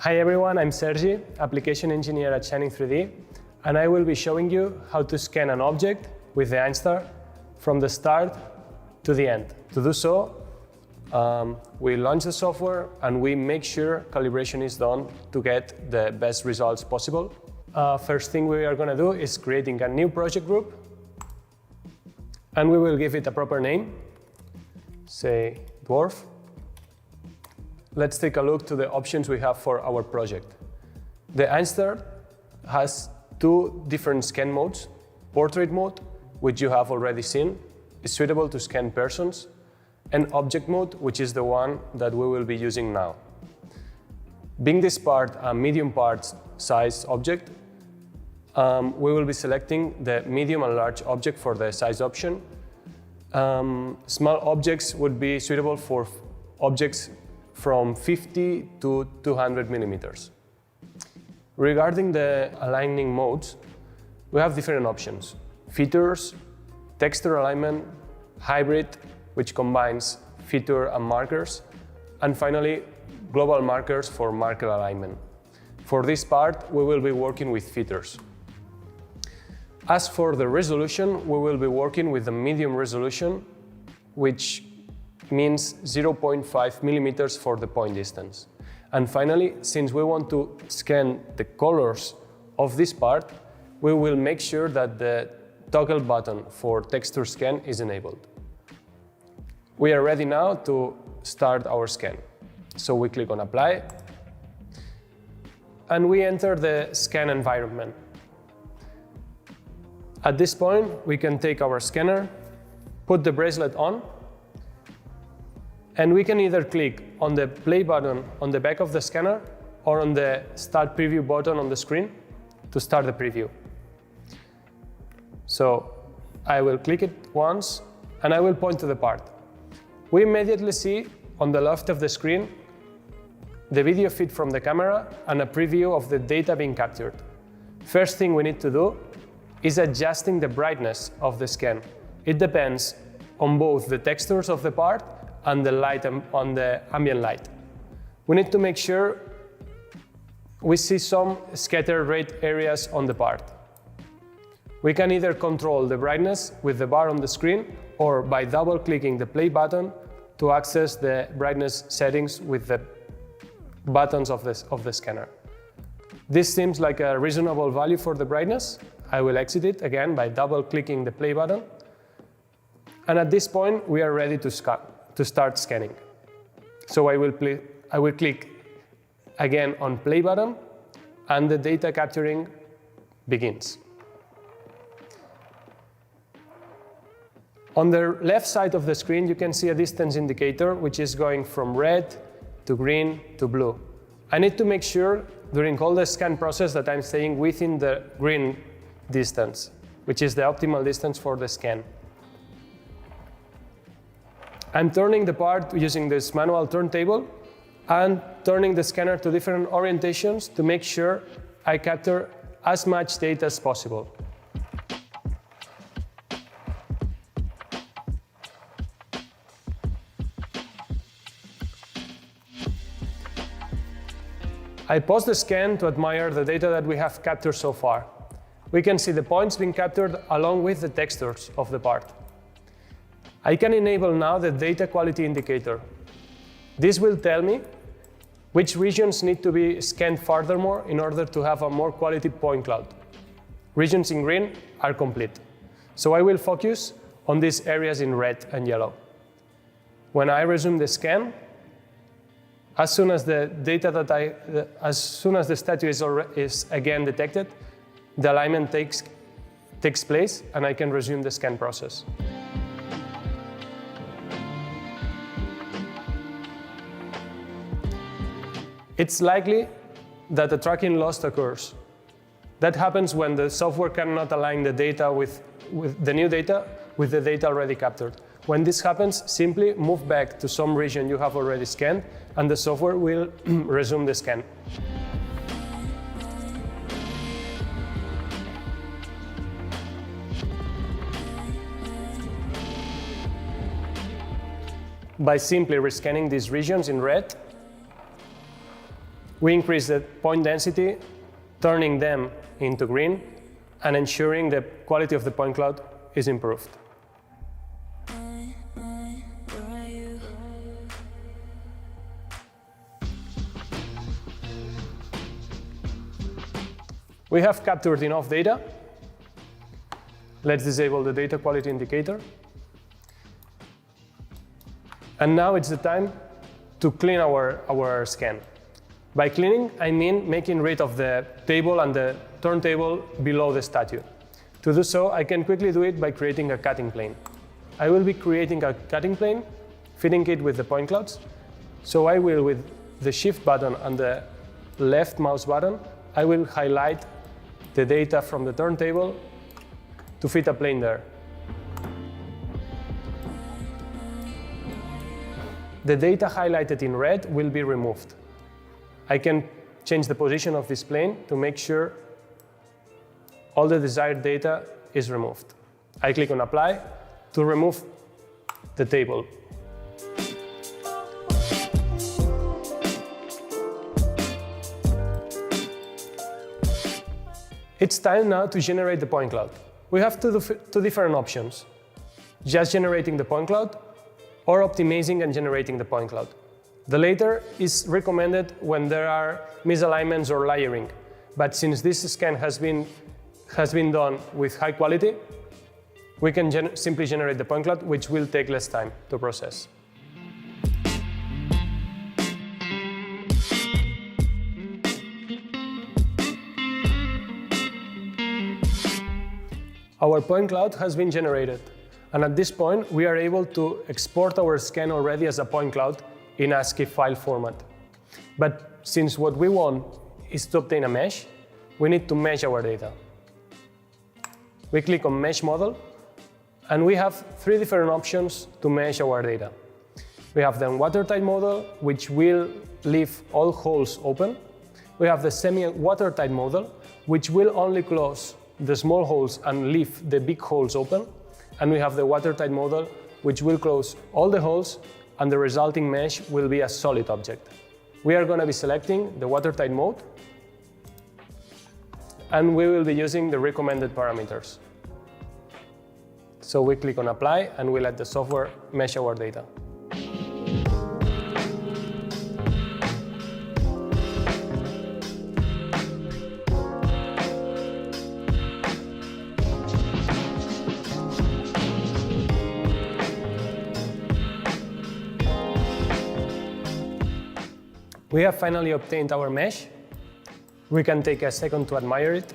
Hi everyone, I'm Sergi, application engineer at Shining 3D, and I will be showing you how to scan an object with the Einstar from the start to the end. To do so, we launch the software and we make sure calibration is done to get the best results possible. First thing we are going to do is creating a new project group, and we will give it a proper name, say dwarf. Let's take a look to the options we have for our project. The Einstar has two different scan modes. Portrait mode, which you have already seen, is suitable to scan persons, and object mode, which is the one that we will be using now. Being this part a medium part size object, we will be selecting the medium and large object for the size option. Small objects would be suitable for objects from 50 to 200 millimeters. Regarding the aligning modes, we have different options. Features, texture alignment, hybrid, which combines feature and markers, and finally, global markers for marker alignment. For this part, we will be working with features. As for the resolution, we will be working with the medium resolution, which means 0.5 millimeters for the point distance. And finally, since we want to scan the colors of this part, we will make sure that the toggle button for texture scan is enabled. We are ready now to start our scan. So we click on Apply, and we enter the scan environment. At this point, we can take our scanner, put the bracelet on, and we can either click on the play button on the back of the scanner or on the Start Preview button on the screen to start the preview. So I will click it once, and I will point to the part. We immediately see on the left of the screen the video feed from the camera and a preview of the data being captured. First thing we need to do is adjusting the brightness of the scan. It depends on both the textures of the part and the light on the ambient light. We need to make sure we see some scattered red areas on the part. We can either control the brightness with the bar on the screen or by double-clicking the play button to access the brightness settings with the buttons of the scanner. This seems like a reasonable value for the brightness. I will exit it again by double-clicking the play button. And at this point, we are ready to start scanning. So I will click again on play button, and the data capturing begins. On the left side of the screen, you can see a distance indicator, which is going from red to green to blue. I need to make sure during all the scan process that I'm staying within the green distance, which is the optimal distance for the scan. I'm turning the part using this manual turntable and turning the scanner to different orientations to make sure I capture as much data as possible. I pause the scan to admire the data that we have captured so far. We can see the points being captured along with the textures of the part. I can enable now the data quality indicator. This will tell me which regions need to be scanned furthermore in order to have a more quality point cloud. Regions in green are complete. So I will focus on these areas in red and yellow. When I resume the scan, as soon as the statue is again detected, the alignment takes place, and I can resume the scan process. It's likely that a tracking loss occurs. That happens when the software cannot align the data with the new data with the data already captured. When this happens, simply move back to some region you have already scanned, and the software will resume the scan. By simply rescanning these regions in red, We increase the point density, turning them into green and ensuring the quality of the point cloud is improved. We have captured enough data. Let's disable the data quality indicator. And now it's the time to clean our scan. By cleaning, I mean making rid of the table and the turntable below the statue. To do so, I can quickly do it by creating a cutting plane. I will be creating a cutting plane, fitting it with the point clouds. So I will, with the Shift button and the left mouse button, I will highlight the data from the turntable to fit a plane there. The data highlighted in red will be removed. I can change the position of this plane to make sure all the desired data is removed. I click on Apply to remove the table. It's time now to generate the point cloud. We have two different options: just generating the point cloud or optimizing and generating the point cloud. The latter is recommended when there are misalignments or layering, but since this scan has been done with high quality, we can simply generate the point cloud, which will take less time to process. Our point cloud has been generated, and at this point, we are able to export our scan already as a point cloud in ASCII file format. But since what we want is to obtain a mesh, we need to mesh our data. We click on Mesh Model, and we have three different options to mesh our data. We have the watertight model, which will leave all holes open. We have the semi-watertight model, which will only close the small holes and leave the big holes open. And we have the watertight model, which will close all the holes, and the resulting mesh will be a solid object. We are going to be selecting the watertight mode, and we will be using the recommended parameters. So we click on Apply, and we let the software mesh our data. We have finally obtained our mesh. We can take a second to admire it.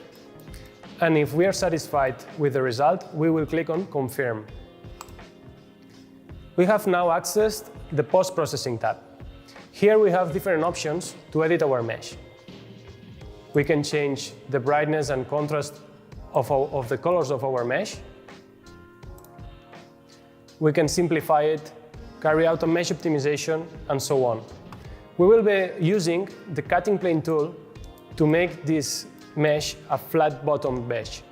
And if we are satisfied with the result, we will click on Confirm. We have now accessed the Post-Processing tab. Here we have different options to edit our mesh. We can change the brightness and contrast of the colors of our mesh. We can simplify it, carry out a mesh optimization, and so on. We will be using the cutting plane tool to make this mesh a flat bottom mesh.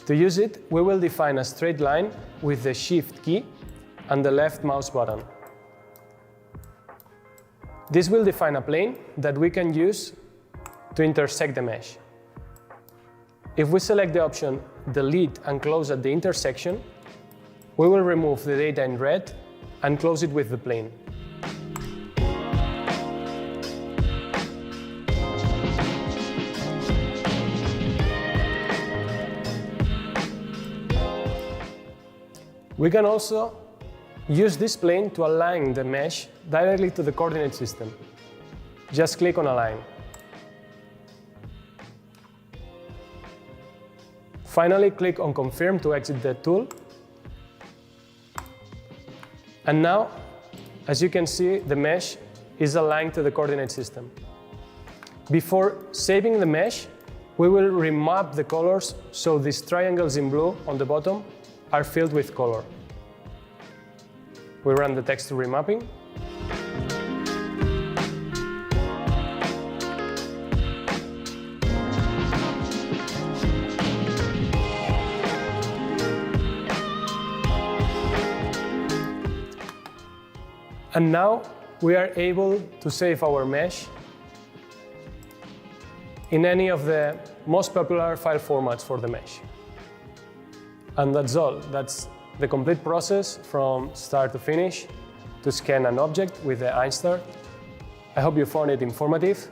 To use it, we will define a straight line with the Shift key and the left mouse button. This will define a plane that we can use to intersect the mesh. If we select the option Delete and close at the intersection, we will remove the data in red and close it with the plane. We can also use this plane to align the mesh directly to the coordinate system. Just click on Align. Finally, click on Confirm to exit the tool. And now, as you can see, the mesh is aligned to the coordinate system. Before saving the mesh, we will remap the colors so these triangles in blue on the bottom are filled with color. We run the texture remapping. And now we are able to save our mesh in any of the most popular file formats for the mesh. And that's all. That's the complete process from start to finish to scan an object with the Einstar. I hope you found it informative.